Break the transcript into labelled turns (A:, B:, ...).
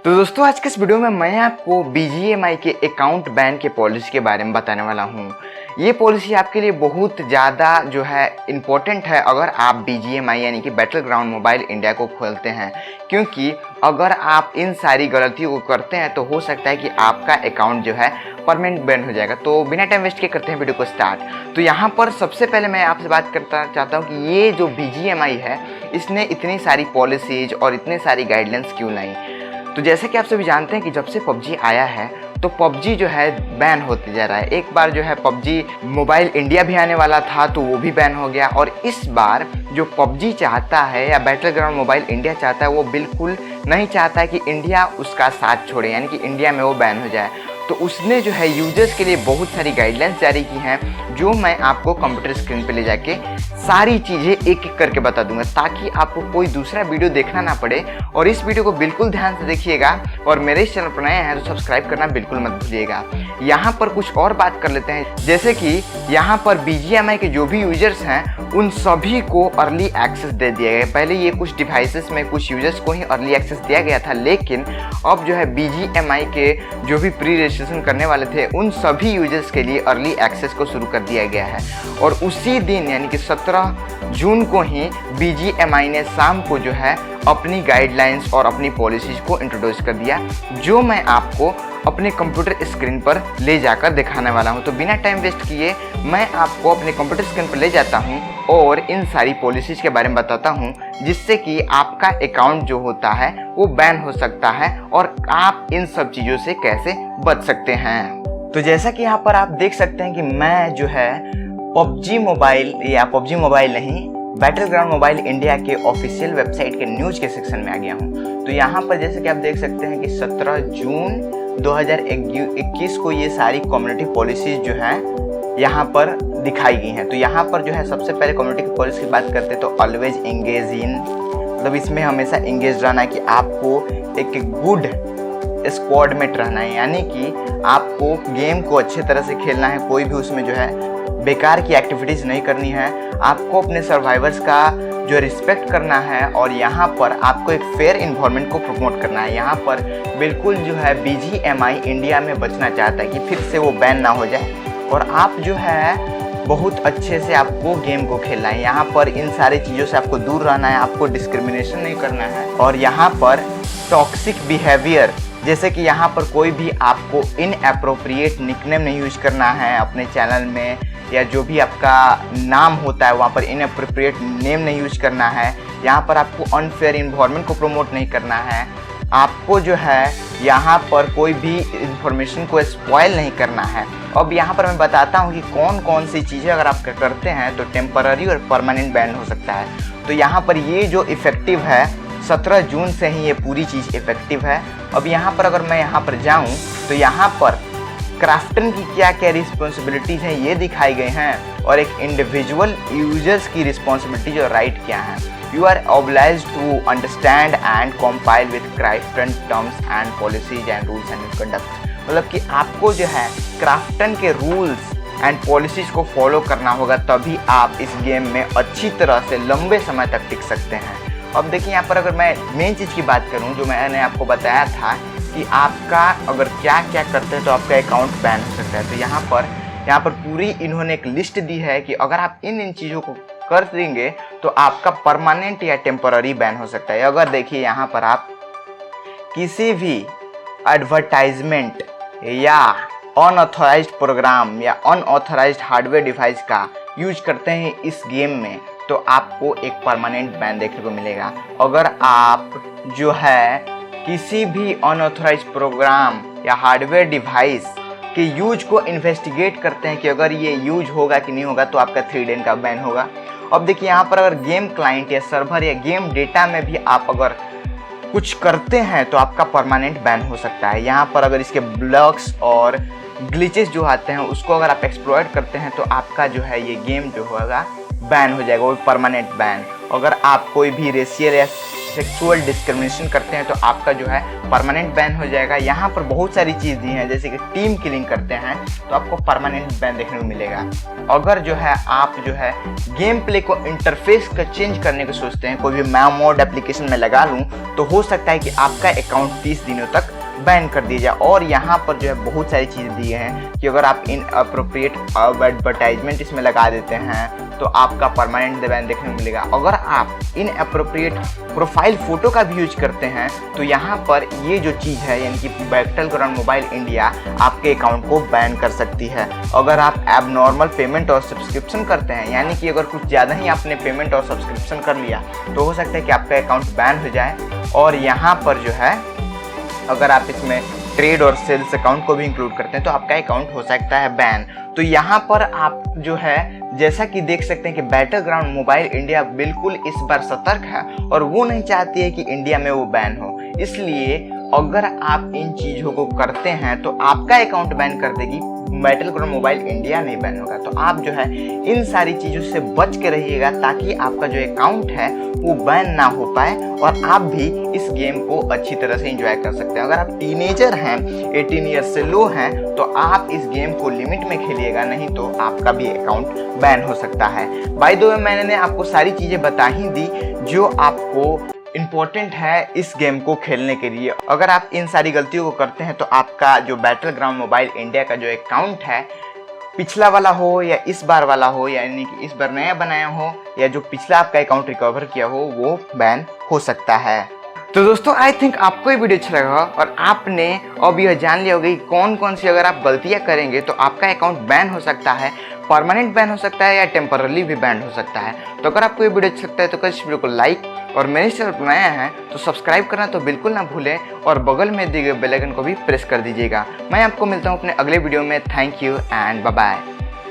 A: तो दोस्तों आज के इस वीडियो में मैं आपको BGMI के अकाउंट बैन के पॉलिसी के बारे में बताने वाला हूँ। ये पॉलिसी आपके लिए बहुत ज़्यादा जो है इम्पोर्टेंट है अगर आप BGMI यानी कि बैटल ग्राउंड मोबाइल इंडिया को खोलते हैं, क्योंकि अगर आप इन सारी गलतियों को करते हैं तो हो सकता है कि आपका अकाउंट जो है परमानेंट बैन हो जाएगा। तो बिना टाइम वेस्ट के करते हैं वीडियो को स्टार्ट। तो यहाँ पर सबसे पहले मैं आपसे बात करना चाहता हूँ कि ये जो BGMI है इसने इतनी सारी पॉलिसीज और इतने सारी गाइडलाइंस क्यों लाई। तो जैसे कि आप सभी जानते हैं कि जब से PUBG आया है तो PUBG जो है बैन होते जा रहा है। एक बार जो है PUBG मोबाइल इंडिया भी आने वाला था तो वो भी बैन हो गया, और इस बार जो PUBG चाहता है या बैटल ग्राउंड मोबाइल इंडिया चाहता है वो बिल्कुल नहीं चाहता है कि इंडिया उसका साथ छोड़े, यानी कि इंडिया में वो बैन हो जाए। तो उसने जो है यूजर्स के लिए बहुत सारी गाइडलाइंस जारी की हैं जो मैं आपको कंप्यूटर स्क्रीन पे ले जाके सारी चीज़ें एक एक करके बता दूंगा, ताकि आपको कोई दूसरा वीडियो देखना ना पड़े। और इस वीडियो को बिल्कुल ध्यान से देखिएगा, और मेरे इस चैनल पर नए हैं तो सब्सक्राइब करना बिल्कुल मत भूलिएगा। यहाँ पर कुछ और बात कर लेते हैं, जैसे कि यहाँ पर BGMI के जो भी यूजर्स हैं उन सभी को अर्ली एक्सेस दे दिया गया। पहले ये कुछ डिवाइसेस में कुछ यूजर्स को ही अर्ली एक्सेस दिया गया था, लेकिन अब जो है BGMI के जो भी प्री रजिस्ट्रेशन करने वाले थे उन सभी यूजर्स के लिए अर्ली एक्सेस को शुरू कर दिया गया है। और उसी दिन यानी कि 17 जून को ही BGMI ने शाम को जो है अपनी गाइडलाइंस और अपनी पॉलिसीज को इंट्रोड्यूस कर दिया, जो मैं आपको अपने कंप्यूटर स्क्रीन पर ले जाकर दिखाने वाला हूं। तो बिना टाइम वेस्ट किए मैं आपको अपने कंप्यूटर स्क्रीन पर ले जाता हूं और इन सारी पॉलिसीज के बारे में बताता हूं, जिससे कि आपका अकाउंट जो होता है वो बैन हो सकता है और आप इन सब चीज़ों से कैसे बच सकते हैं। तो जैसा कि यहाँ पर आप देख सकते हैं कि मैं जो है PUBG मोबाइल या PUBG मोबाइल नहीं, बैटल ग्राउंड मोबाइल इंडिया के ऑफिशियल वेबसाइट के न्यूज़ के सेक्शन में आ गया हूँ। तो यहाँ पर जैसे कि आप देख सकते हैं कि 17 जून 2021 को ये सारी कम्युनिटी पॉलिसीज जो हैं यहाँ पर दिखाई गई हैं। तो यहाँ पर जो है सबसे पहले कम्युनिटी की पॉलिसी की बात करते हैं तो ऑलवेज एंगेज इन, मतलब इसमें हमेशा एंगेज रहना है कि आपको एक गुड स्क्वाड में रहना है, यानी कि आपको गेम को अच्छे तरह से खेलना है, कोई भी उसमें जो है बेकार की एक्टिविटीज़ नहीं करनी है, आपको अपने सर्वाइवर्स का जो रिस्पेक्ट करना है, और यहाँ पर आपको एक फेयर इन्वायरमेंट को प्रमोट करना है। यहाँ पर बिल्कुल जो है BGMI इंडिया में बचना चाहता है कि फिर से वो बैन ना हो जाए, और आप जो है बहुत अच्छे से आपको गेम को खेलना है। यहाँ पर इन सारी चीज़ों से आपको दूर रहना है, आपको डिस्क्रिमिनेशन नहीं करना है, और यहाँ पर टॉक्सिक बिहेवियर जैसे कि यहाँ पर कोई भी आपको इनएप्रोप्रिएट निकनेम नहीं यूज करना है अपने चैनल में, या जो भी आपका नाम होता है वहाँ पर इनएप्रोप्रिएट नेम नहीं यूज करना है। यहाँ पर आपको अनफेयर इन्वायरमेंट को प्रमोट नहीं करना है, आपको जो है यहाँ पर कोई भी इंफॉर्मेशन को स्पॉइल नहीं करना है। अब यहाँ पर मैं बताता हूँ कि कौन कौन सी चीज़ें अगर आप करते हैं तो टेम्पररी और परमानेंट बैन हो सकता है। तो यहाँ पर ये जो इफ़ेक्टिव है 17 जून से ही ये पूरी चीज़ इफ़ेक्टिव है। अब यहाँ पर अगर मैं यहाँ पर जाऊँ तो यहाँ पर क्राफ्टन की क्या क्या रिस्पॉन्सिबिलिटीज़ हैं ये दिखाई गई हैं, और एक इंडिविजुअल यूजर्स की रिस्पॉन्सिबिलिटीज और राइट क्या हैं। You are obliged to understand and compile with Krafton terms and policies and rules and conduct, मतलब कि आपको जो है क्राफ्टन के रूल्स एंड पॉलिसीज को फॉलो करना होगा, तभी आप इस गेम में अच्छी तरह से लंबे समय तक टिक सकते हैं। अब देखिए यहाँ पर अगर मैं मेन चीज़ की बात करूँ जो मैंने आपको बताया था कि आपका अगर क्या क्या करते हैं तो आपका अकाउंट बैन हो सकता है। तो यहाँ पर पूरी इन्होंने एक लिस्ट दी है कि अगर आप इन चीज़ों को कर देंगे तो आपका परमानेंट या टेम्पररी बैन हो सकता है। अगर देखिए यहाँ पर आप किसी भी एडवर्टाइजमेंट या अनऑथराइज्ड प्रोग्राम या अनऑथराइज्ड हार्डवेयर डिवाइस का यूज करते हैं इस गेम में तो आपको एक परमानेंट बैन देखने को मिलेगा। अगर आप जो है किसी भी अनऑथराइज्ड प्रोग्राम या हार्डवेयर डिवाइस के यूज को इन्वेस्टिगेट करते हैं कि अगर ये यूज होगा कि नहीं होगा तो आपका 3 दिन का बैन होगा। अब देखिए यहाँ पर अगर गेम क्लाइंट या सर्वर या गेम डेटा में भी आप अगर कुछ करते हैं तो आपका परमानेंट बैन हो सकता है। यहाँ पर अगर इसके ब्लॉग्स और ग्लिचेस जो आते हैं उसको अगर आप एक्सप्लॉइट करते हैं तो आपका जो है ये गेम जो होगा बैन हो जाएगा, वो परमानेंट बैन। अगर आप कोई भी रेशियल या सेक्सुअल डिस्क्रिमिनेशन करते हैं तो आपका जो है परमानेंट बैन हो जाएगा। यहाँ पर बहुत सारी चीज़ दी हैं, जैसे कि टीम किलिंग करते हैं तो आपको परमानेंट बैन देखने को मिलेगा। अगर जो है आप जो है गेम प्ले को इंटरफेस का चेंज करने को सोचते हैं, कोई भी मैं मोड एप्लीकेशन में लगा लूँ तो हो सकता है कि आपका अकाउंट 30 दिनों तक बैन कर दिया जाए। और यहाँ पर जो है बहुत सारी चीज़ें दी हैं कि अगर आप इन अप्रोप्रिएट एडवर्टाइजमेंट इसमें लगा देते हैं तो आपका परमानेंट बैन देखने को मिलेगा। अगर आप इन अप्रोप्रिएट प्रोफाइल फ़ोटो का भी यूज करते हैं तो यहाँ पर ये जो चीज़ है यानी कि बैटलग्राउंड मोबाइल इंडिया आपके अकाउंट को बैन कर सकती है। अगर आप एबनॉर्मल पेमेंट और सब्सक्रिप्शन करते हैं, यानी कि अगर कुछ ज़्यादा ही आपने पेमेंट और सब्सक्रिप्शन कर लिया तो हो सकता है कि आपका अकाउंट बैन हो जाए। और यहाँ पर जो है अगर आप इसमें ट्रेड और सेल्स अकाउंट को भी इंक्लूड करते हैं तो आपका अकाउंट हो सकता है बैन। तो यहाँ पर आप जो है जैसा कि देख सकते हैं कि बैटलग्राउंड मोबाइल इंडिया बिल्कुल इस बार सतर्क है और वो नहीं चाहती है कि इंडिया में वो बैन हो। इसलिए अगर आप इन चीज़ों को करते हैं तो आपका अकाउंट बैन कर देगी, बैटलग्राउंड मोबाइल इंडिया नहीं बैन होगा। तो आप जो है इन सारी चीज़ों से बच के रहिएगा ताकि आपका जो अकाउंट है वो बैन ना हो पाए और आप भी इस गेम को अच्छी तरह से एंजॉय कर सकते हैं। अगर आप टीनेजर हैं, 18 ईयर्स से लो हैं तो आप इस गेम को लिमिट में खेलिएगा, नहीं तो आपका भी अकाउंट बैन हो सकता है। बाय द वे मैंने आपको सारी चीज़ें बता ही दी जो आपको इम्पोर्टेंट है इस गेम को खेलने के लिए। अगर आप इन सारी गलतियों को करते हैं तो आपका जो बैटलग्राउंड मोबाइल इंडिया का जो अकाउंट है, पिछला वाला हो या इस बार वाला हो, यानी कि इस बार नया बनाया हो या जो पिछला आपका अकाउंट रिकवर किया हो, वो बैन हो सकता है। तो दोस्तों आई थिंक आपको ये वीडियो अच्छा लगा और आपने अब यह जान लिया होगा कि कौन कौन सी अगर आप गलतियां करेंगे तो आपका अकाउंट बैन हो सकता है, परमानेंट बैन हो सकता है या टेम्पररी भी बैन हो सकता है। तो अगर आपको ये वीडियो अच्छा लगता है तो इस वीडियो को लाइक और मेरे चैनल पर नया है तो सब्सक्राइब करना तो बिल्कुल ना भूलें और बगल में दिए गए बेल आइकन को भी प्रेस कर दीजिएगा। मैं आपको मिलता हूँ अपने अगले वीडियो में। Thank you and bye bye.